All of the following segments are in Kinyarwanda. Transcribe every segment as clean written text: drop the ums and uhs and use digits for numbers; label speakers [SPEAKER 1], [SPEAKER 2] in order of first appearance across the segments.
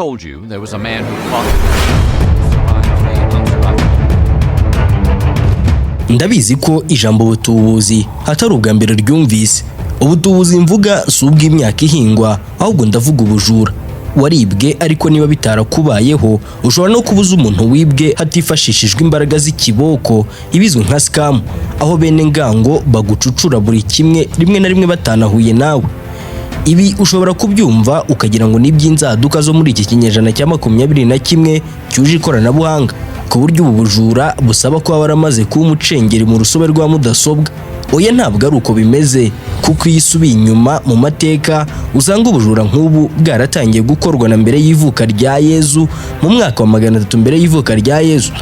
[SPEAKER 1] told you there was a man who fought.
[SPEAKER 2] Ndabizi ko ijambo ubutubuzi hatari ubwa mbere ryumvise. Ubutubuzi mvuga si ubw'imyaka ihingwa, ahubwo ndavuga ubujura. Waribwe ariko niba bitarakubayeho, ushobora no kubuza umuntu wibwe hatifashishijwe imbaraga z'ikiboko, ibizwe nka scam, aho bene ngango bagucucura buri kimwe, rimwe na rimwe batanahuye nawe. Ibi ushobora kubyumva ukagira ngo ni by'inzaduka zo muri iki kinyejana cya 21 cyuje ikoranabuhanga, ku buryo ubu bujura busaba ko waramaze kuba umucengeri mu rusobe rwa mudasobwa. Oya, ntabwo ari uko bimeze, kuko yisubiye inyuma mu mateka usanga ubujura nk'ubu bwaratangiye gukorwa na mbere y'ivuka rya Yezu mu mwaka wa 300 mbere y'ivuka rya Yezu.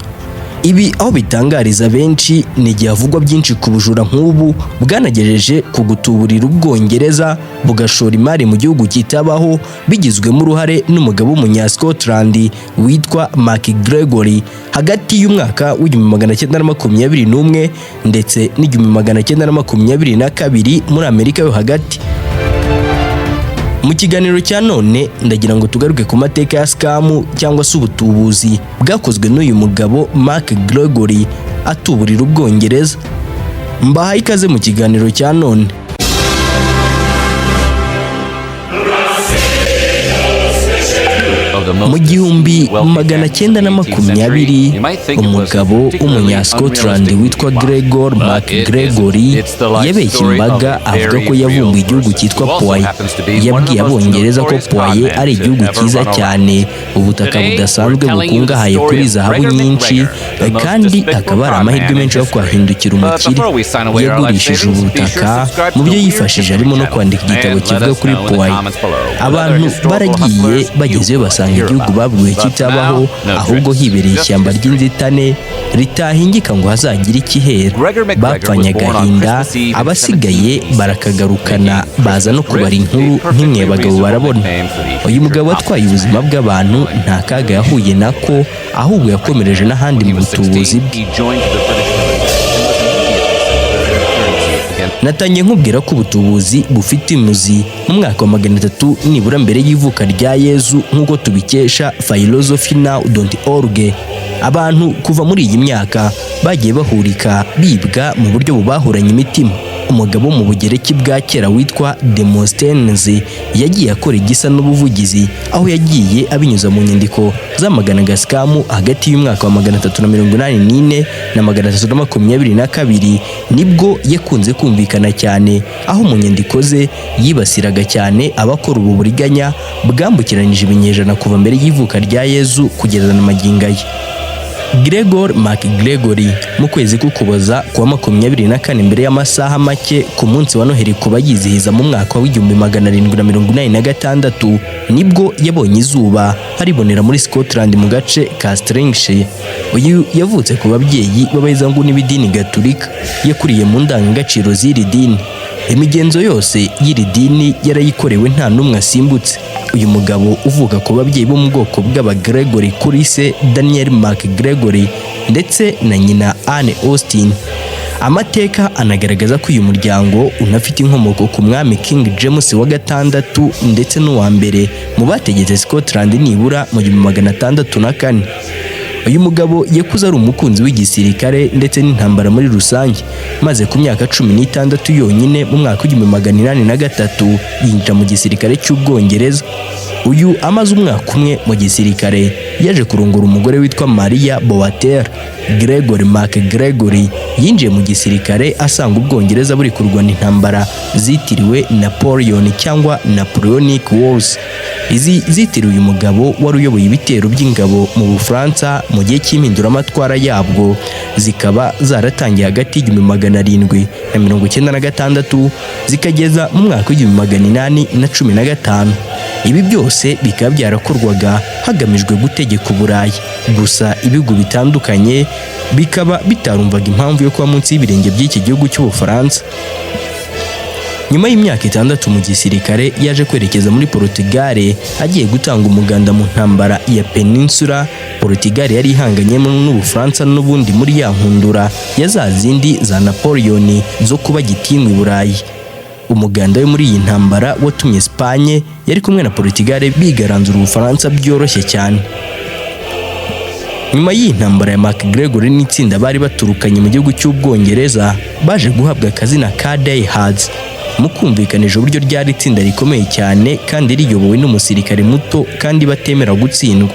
[SPEAKER 2] Ibi aho bitangariza benshi ni igihe havugwa byinshi ku bujura nk'ubu bwanagejeje ku gutuburira Ubwongereza bugashora imari mu gihugu Kitabaho, bigizwemo uruhare n'umugabo w'umunya-Scotland witwa MacGregory hagati y'umwaka w'1921 ndetse n'1922 muri Amerika yo hagati. Mu kiganiro cya none ndagira ngo tugaruke ku mateka ya scam cyangwa se ubutubuzi bwakozwe n'uyu mugabo MacGregory atuburira Ubwongereza. Mbahaye ikaze mu kiganiro cya none. Mu 1920 umugabo w'umunya-Scotland witwa Gregor MacGregory yabeshye imbaga avuga ko yavumbuye igihugu cyitwa Poyais. Yabwiye Abongereza ko Poyais ari igihugu cyiza cyane, ubutaka budasanzwe bukungahaye kuri zahabu nyinshi, kandi akaba ari amahirwe menshi yo kwahindukira umukire. Yagurishije ubutaka, mu byo yifashije harimo no kwandika igitabo kivuga kuri Poyais. Abantu baragiye bagezeyo basanga igihugu babwiwe kitabaho, ahubwo hibereye ishyamba ry'inzitane ritahingika ngo hazagire ikihera. Bapfanye agahinda, abasigaye barakagarukana, baza no kubara inkuru nk'imwe bagabo barabona. Uyu mugabo watwaye ubuzima bw'abantu nta kaga yahuye nako, ahubwo yakomereje n'ahandi mu butubuzi bwe. Natangiye nkubwira ko ubutubuzi bufite imuzi mu mwaka wa 300 nibura mbere y'ivuka rya Yezu, nk'uko tubikesha philosophynow.org. Abantu kuva muri iyi myaka bagiye bahurika bibwa mu buryo bubahuranye imitima. Umugabo mu Bugereki bwa kera witwa Demosthenes yagiye akora igisa n'ubuvugizi, aho yagiye abinyuza mu nyandiko zamaganaga scam hagati y'umwaka wa 384 na 322. Nibwo yakunze kumvikana cyane, aho mu nyandiko ze yibasiraga cyane abakora ubu buriganya bwambukiranyije ibinyejana kuva mbere y'ivuka rya Yezu kugeza na magingo aya. Gregor MacGregory mu kwezi k'Ukuboza kuwa 24 mbere y'amasaha make ku munsi wa Noheli kuba yizihiza mu mwaka wa 1786 nibwo yabonye izuba haribonera muri Scotland mu gace ka Strangeways. Uyu yavutse ku babyeyi b'abayizangu n'ibidini Gatolika, yakuriye mu ndangagaciro z'iri dini. Imigenzo yose y'iri dini yarayikorewe nta numwe asimbutse. Uyu mugabo uvuka ku babyeyi bo mu bwoko bw'Abagregory kuri se Daniel MacGregory ndetse na nyina Anne Austin. Amateka anagaragaza ko uyu muryango unafite inkomoko ku mwami King James wa gatandatu ndetse n'uwa mbere mu bategetse Scotland nibura mu 1604. Uyu mugabo yakuze ari umukunzi w'igisirikare ndetse n'intambara muri rusange, maze ku myaka 16 yonyine mu mwaka wa 1803 yinjira mu gisirikare cy'Ubwongereza. Uyu amaze umwaka umwe mu gisirikare yaje kurongora umugore witwa Maria Bowater. Gregor MacGregory yinjiye mu gisirikare asanga Ubwongereza buri kurwana intambara zitiriwe Napoleon cyangwa Napoleonic Wars. Izi zitiriwe uyu mugabo wari uyoboye ibitero by'ingabo mu Bufaransa mu gihe cy'impinduramatwara yabwo, zikaba zaratangiye hagati y'1896 zikageza mu mwaka w'1815. Ibi byose bikaba byarakorwaga hagamijwe gutegeka Uburayi. Gusa ibihugu bitandukanye bikaba bitarumvaga impamvu yo kuba munsi y'ibirenge by'iki gihugu cy'Ubufaransa. Nyuma y'imyaka 6 mu gisirikare yaje kwerekeza muri Portugal agiye gutanga umuganda mu ntambara ya Peninsula. Portugal yari ihanganyemo n'Ubufaransa n'ubundi muri ya nkundura ya za zindi za Napoleon zo kuba gitinywa i Burayi. umuganda we muri iyi ntambara watumye Espagne yari kumwe na Portugal bigaranzura Ubufaransa byoroshye cyane. Nyuma y'iyi ntambara ya MacGregor n'itsinda bari baturukanye mu gihugu cy'Ubwongereza baje guhabwa akazina ka Diehards mu kumvikanisha uburyo ryari itsinda rikomeye cyane kandi riyobowe n'umusirikare muto kandi batemera gutsindwa.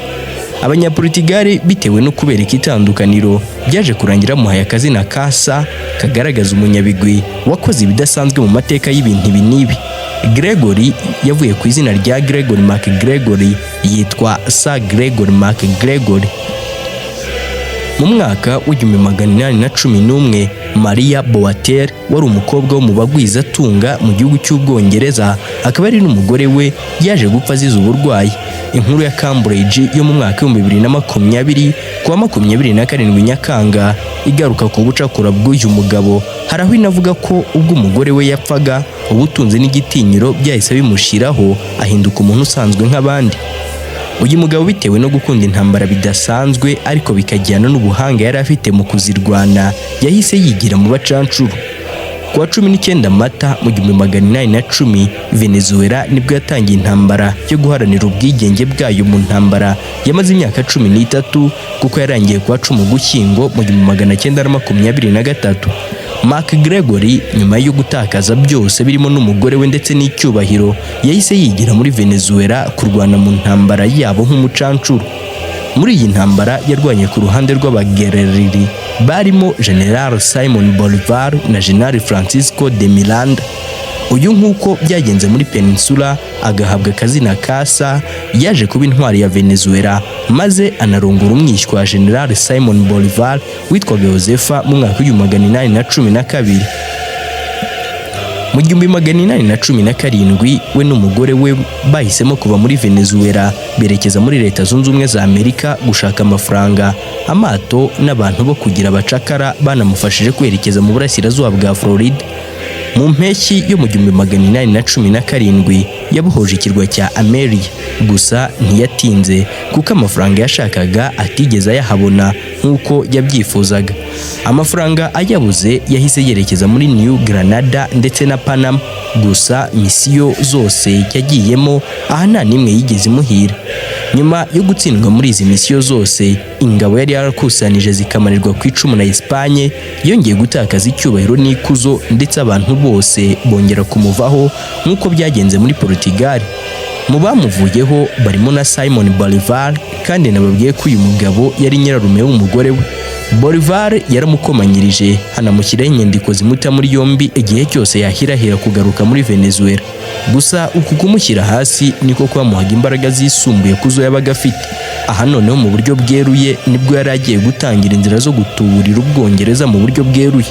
[SPEAKER 2] Abanyaportugal bitewe no kubereka itandukaniro byaje kurangira muhaye akazina kasa kagaragaza umunyabigwi wakoze ibidasanzwe mu mateka y'ibintu ibi n'ibi. Gregory yavuye ku izina rya Gregor MacGregory yitwa Sir Gregor MacGregor. Mu mwaka w'1811 Maria Boater wari umukobwa wo mu bagwizatunga mu gihugu cy'Ubwongereza akaba ari n'umugore we yaje gupfa azize uburwayi. Inkuru ya Cambridge yo mu mwaka w'2020 kuwa 27 Nyakanga igaruka ku bucakura bw'uyu mugabo. Haraho inavuga ko ubwo umugore we yapfaga ubutunzi n'igitinyiro byahise bimushiraho ahinduka umuntu usanzwe nk'abandi. Uyu mugabo bitewe no gukunda intambara bidasanzwe ariko bikajyana n'ubuhanga yari afite mu kuzirwana yahise yigira mu bacancuru. Kuwa 19 Mata mu 1810 Venezuela nibwo yatangiye intambara yo guharanira ubwigenge bwayo mu ntambara yamaze imyaka 13 kuko yarangiye kuwa 10 Ugushyingo mu 1923. MacGregory nyuma yo gutakaza byose birimo n'umugore we ndetse n'icyubahiro yahise yigira muri Venezuela kurwana mu ntambara yabo nk'umucancuru. Muri iyi ntambara yarwanye ku ruhande rw'abagereriri barimo General Simon Bolivar na General Francisco de Miranda. Uyu nk'uko byagenze muri Peninsula agahabwa akazina kasa yaje kuba intwari ya Venezuela maze anarongora umwishywa wa General Simon Bolivar witwaga Josefa mu mwaka w'1812. Mu 1817 we n'umugore we bahisemo kuva muri Venezuela berekeza muri Leta Zunze Ubumwe za Amerika gushaka amafaranga. Amato n'abantu bo kugira abacakara banamufashije kwerekeza mu burasirazuba bwa Florida. Mu mpeshyi yo mu 1817 yabohoje ikirwa cya Ameria, gusa ntiyatinze kuko amafaranga yashakaga atigeze ayahabona nk'uko yabyifuzaga. Amafaranga ayabuze yahise yerekeza muri New Granada ndetse na Panama, gusa misiyo zose yagiyemo aha nta nimwe yigeze imuhira. Nyuma yo gutsindwa muri izi misiyo zose, ingabo yari yarakusanije zikamanirwa ku icumu na Espagne yongeye gutakaza icyubahiro n'ikuzo ndetse abantu bose bongera kumuvaho nk'uko byagenze muri Portugal. Mu bamuvuyeho barimo na Simon Bolivar kandi nababwiye ko uyu mugabo yari nyirarume w'umugore we. Bolivar yaramukomanyirije hanamushyiraho inyandiko zimuta muri yombi igihe cyose yahirahira kugaruka muri Venezuela. Gusa uku kumushyira hasi niko kwamuhaga imbaraga zisumbuye kuzo yabaga afite. Aha noneho mu buryo bweruye nibwo yari agiye gutangira inzira zo gutuburira Ubwongereza mu buryo bweruye.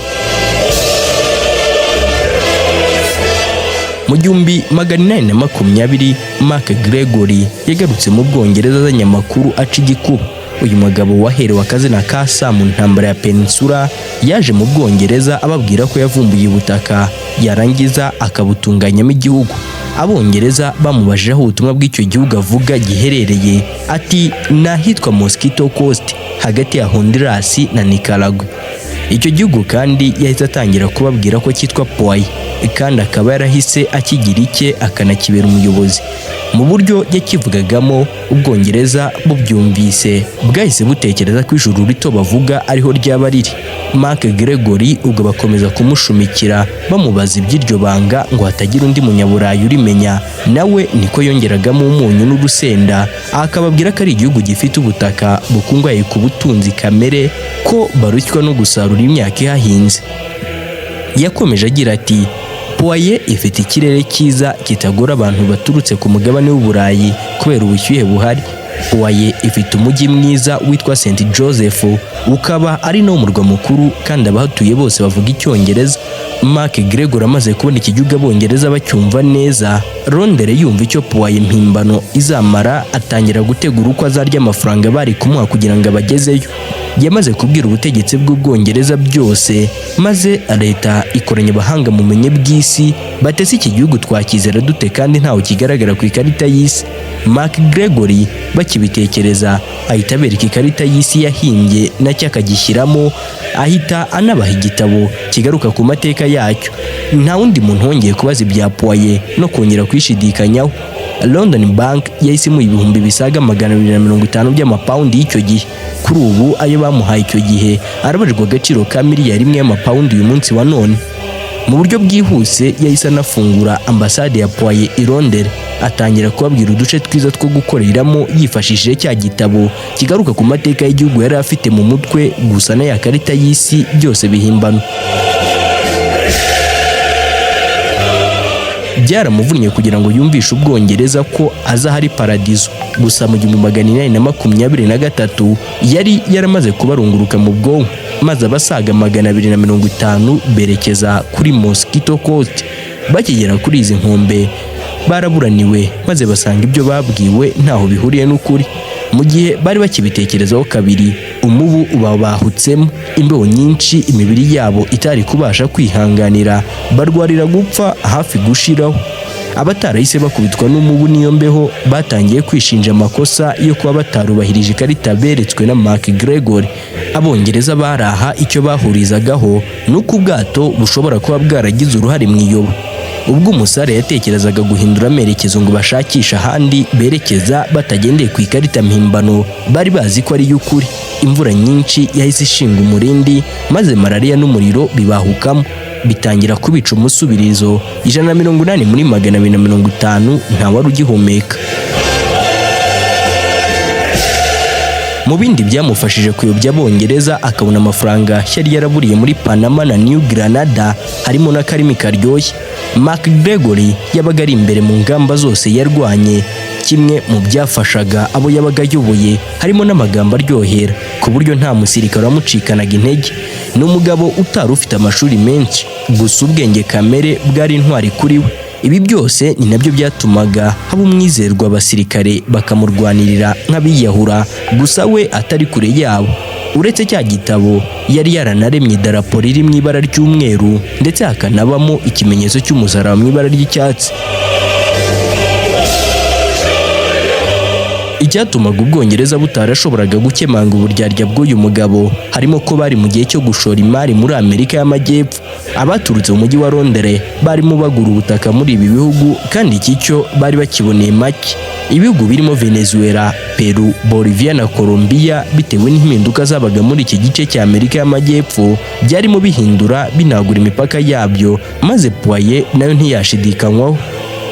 [SPEAKER 2] Mu 1820 MacGregory yagarutse mu Bwongereza azanye amakuru aca igikuba. Uyu mugabo waherewe akazina ka Sam mu ntambara ya Peninsula yaje mu Bwongereza ababwira ko yavumbuye ubutaka yarangiza akabutunganyamo igihugu. Abongereza bamubajije aho ubutumwa bw'icyo gihugu avuga giherereye, ati nahitwa Mosquito Coast hagati ya Honduras na Nicaragua. Icyo gihugu kandi yahise atangira kubabwira ko cyitwa Poyais kandi akaba yarahise akigira icye akanakibera umuyobozi. Mu buryo yakivugagamo Ubwongereza bubyumvise bwahise butekereza ko ijuru rito bavuga ariho ryaba riri. MacGregory ubwo bakomeza kumushumikira bamubaza iby'iryo banga ngo hatagira undi munyaburayi urimenya. Nawe niko yongeragamo umunyu n'urusenda akababwira ko ari igihugu gifite ubutaka bukungahaye ku butunzi kamere ko barushywa no gusarura imyaka ihahinze. Yakomeje agira ati Poyais ifite ikirere cyiza kitagora abantu baturutse ku mugabane w'Uburayi kubera ubushyuhe buhari. Poyais ifite umujyi mwiza witwa St Joseph ukaba ari no murwa mukuru kandi abahatuye bose bavuga Icyongereza. MacGregor amaze kubona iki gihugu Abongereza bacyumva neza, Rondere yumva icyo Poyais impimbano izamara atangira gutegura uko azarya amafaranga bari kumuha kugira ngo abagezeyo. yamaze kubwira ubutegetsi bw'Ubwongereza byose, maze leta ikoranya abahanga mu menye bw'isi batese iki gihugu twakizera dute kandi ntawe kigaragara ku ikarita y'isi. MacGregory bakibitekereza ahita abereka ikarita y'isi yahimbye nacyo akagishyiramo, ahita anabaha igitabo kigaruka ku mateka yacyo. Nta wundi muntu wongeye kubaza ibya Poyais no kongera kwishidikanyaho. London Bank yahisemo ibihumbi bisaga 250 by'amapawundi y'icyo gihe. Kuri ubu ayo bamuhaye icyo gihe arabarirwa agaciro ka miliyari imwe y'amapawundi uyu munsi wa none. Mu buryo bwihuse yahise anafungura ambasade ya Poyais i Londres, atangira kubabwira uduce twiza two gukoreramo yifashishije cya gitabo kigaruka ku mateka y'igihugu yari afite mu mutwe, gusa na ya karita y'isi byose bihimbano. Byaramuvunnye kugira ngo yumvishe Ubwongereza ko aza hari paradizo. Gusa mu 1823 yari yaramaze kubarunguruka mu bwonko, maze abasaga 250 berekeza kuri Mosquito Coast. Bakigera kuri izi nkombe baraburaniwe, maze basanga ibyo babwiwe ntaho bihuriye n'ukuri. Mu gihe bari bakibitekerezaho kabiri, umubu ubabahutsemo, imbeho nyinshi imibiri yabo itari kubasha kwihanganira, barwarira gupfa hafi gushiraho. Abatarahise bakubitwa n'umubu n'iyo mbeho batangiye kwishinja amakosa yo kuba batarubahirije ikarita beretswe na MacGregory. Abongereza baraha icyo bahurizagaho nuko ubwato bushobora kuba bwaragize uruhare mu iyobo. Ubwo umusare yatekerezaga guhindura amerekezo ngo bashakisha ahandi berekeza batagendeye ku ikarita mpimbano, bari bazi ko ari y'ukuri. Imvura nyinshi yahise ishinga umurindi, maze malaria n'umuriro bibahukamo, bitangira kubica umusubirizo. 180 muri 250 nta wari ugihumeka. Mu bindi byamufashije kuyobya Abongereza akabona amafaranga yari yaraburiye muri Panama na New Granada, harimo n'akarimi karyoshye. MacGregory yabaga ari imbere mu ngamba zose yarwanye. Kimwe mu byafashaga abo yabaga ayoboye harimo n'amagambo aryohera, ku buryo nta musirikare wamucikanaga intege. Ni umugabo utari ufite amashuri menshi, gusa ubwenge kamere bwari intwari kuri we. Ibi byose ni nabyo byatumaga haba umwizerwa abasirikare bakamurwanirira nk'abiyahura, gusa we atari kure yabo. Uretse cya gitabo yari yaranaremye idarapo riri mu ibara ry'umweru, ndetse hakanabamo ikimenyetso cy'umusaraba mu ibara ry'icyatsi. Icyatumaga Ubwongereza butarashoboraga gukemanga uburyarya bw'uyu mugabo harimo ko bari mu gihe cyo gushora imari muri Amerika y'Amajyepfo. Abaturutse mu mujyi wa Londres barimo bagura ubutaka muri ibi bihugu, kandi iki cyo bari bakiboneye make. Ibihugu birimo Venezuela, Peru, Bolivia na Colombia, bitewe n'impinduka zabaga muri iki gice cya Amerika y'Amajyepfo, byarimo bihindura binagura imipaka yabyo, maze Poyais nayo ntiyashidikanywaho.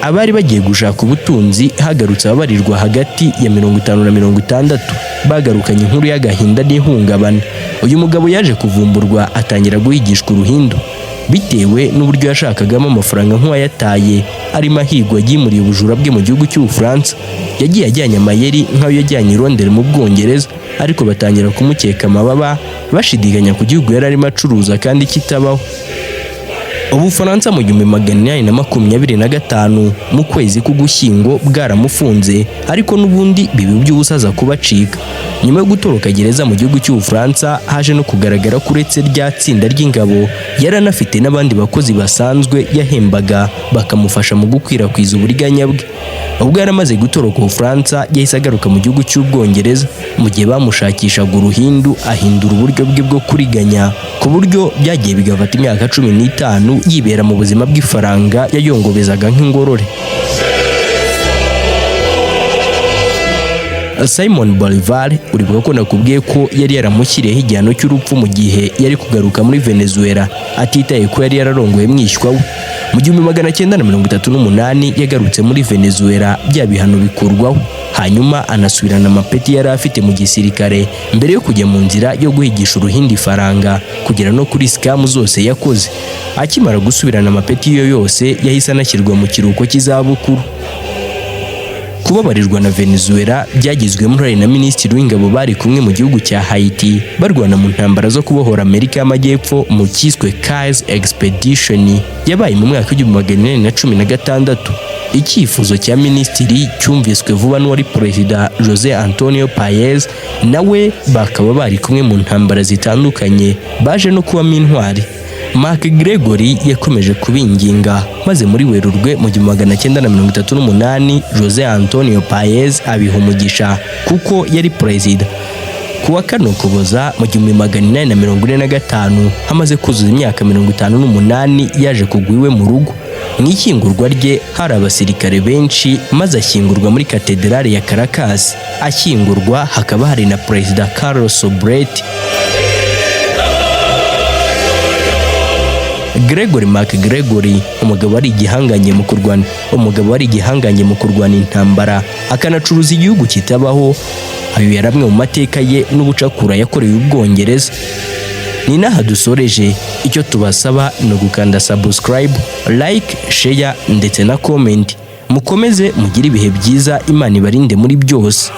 [SPEAKER 2] Abari bagiye gushaka ubutunzi hagarutse ababarirwa hagati ya 50 na 60, bagarukanye inkuru y'agahinda n'ihungabana. Uyu mugabo yaje kuvumburwa atangira guhigishwa uruhindu, bitewe n'uburyo yashakagamo amafaranga nk'uwayataye, arimo ahigwa yimuriye ubujura bwe mu gihugu cy'Ubufaransa. Yagiye ajyanye amayeri nk'ayo yajyanye i Londres mu Bwongereza, ariko batangira kumukeka amababa, bashidikanya ku gihugu yari arimo acuruza kandi kitabaho. Ubufaransa mu 1825 mu kwezi k'Ugushyingo bwaramufunze, ariko n'ubundi bibi by'ubusaza kubacika. Nyuma yo gutoroka gereza mu gihugu cy'Ubufaransa, haje no kugaragara kuretse rya tsinda ry'ingabo yaranafite n'abandi bakozi basanzwe yahembaga bakamufasha mu gukwirakwiza uburiganya bwe. Ubwo yaramaze gutoroka Ubufaransa, yahise agaruka mu gihugu cy'Ubwongereza. Mu gihe bamushakishaga uruhindu, ahindura uburyo bwe bwo kuriganya, ku buryo byagiye bigafata imyaka 15 yibera mu buzima bw'ifaranga yayongobezaga nk'ingorore. Simon Bolivar uribuka ko nakubwiye ko yari yaramushyiriyeho igihano cy'urupfu mu gihe yari kugaruka muri Venezuela, atitaye ko yari yararongoye mwishywa we. Mu 1938 yagarutse muri Venezuela, bya bihano bikurwaho, hanyuma anasubirana amapeti yari afite mu gisirikare mbere yo kujya mu nzira yo guhigisha uruhindi faranga kugera no kuri scam zose yakoze. Akimara gusubirana amapeti yo yose, yahise anashyirwa mu kiruhuko cy'izabukuru. Kubabarirwa na Venezuela byagizwemo uruhare na minisitiri w'ingabo bari kumwe mu gihugu cya Haiti, barwana mu ntambara zo kubohora Amerika y'Amajyepfo mu cyiswe Cazique Expedition, yabaye mu mwaka w'1816. Icyifuzo cya minisitiri cyumviswe vuba n'uwari perezida Jose Antonio Poyais, nawe bakaba bari kumwe mu ntambara zitandukanye baje no kubamo intwari. MacGregory yakomeje kubinginga, maze muri Werurwe mu 1938 Jose Antonio Poyais abiha umugisha kuko yari perezida. Kuwa kano Ukuboza mu 1845 hamaze kuzuza imyaka 58 yaje kugwa iwe mu rugo. Mu ishyingurwa rye hari abasirikare benshi, maze ashyingurwa muri katedrali ya Caracas. Ashyingurwa hakaba hari na perezida Carlos Sobret. Gregor MacGregory, umugabo wari igihanganye mu kurwana intambara, akanacuruza igihugu kitabaho. Ayo yaramwe mu mateka ye n'ubucakura yakoreye Ubwongereza. Ni naha dusoreje. Icyo tubasaba ni ugukanda subscribe, like, share ndetse na comment. Mukomeze mugire ibihe byiza, Imana ibarinde muri byose.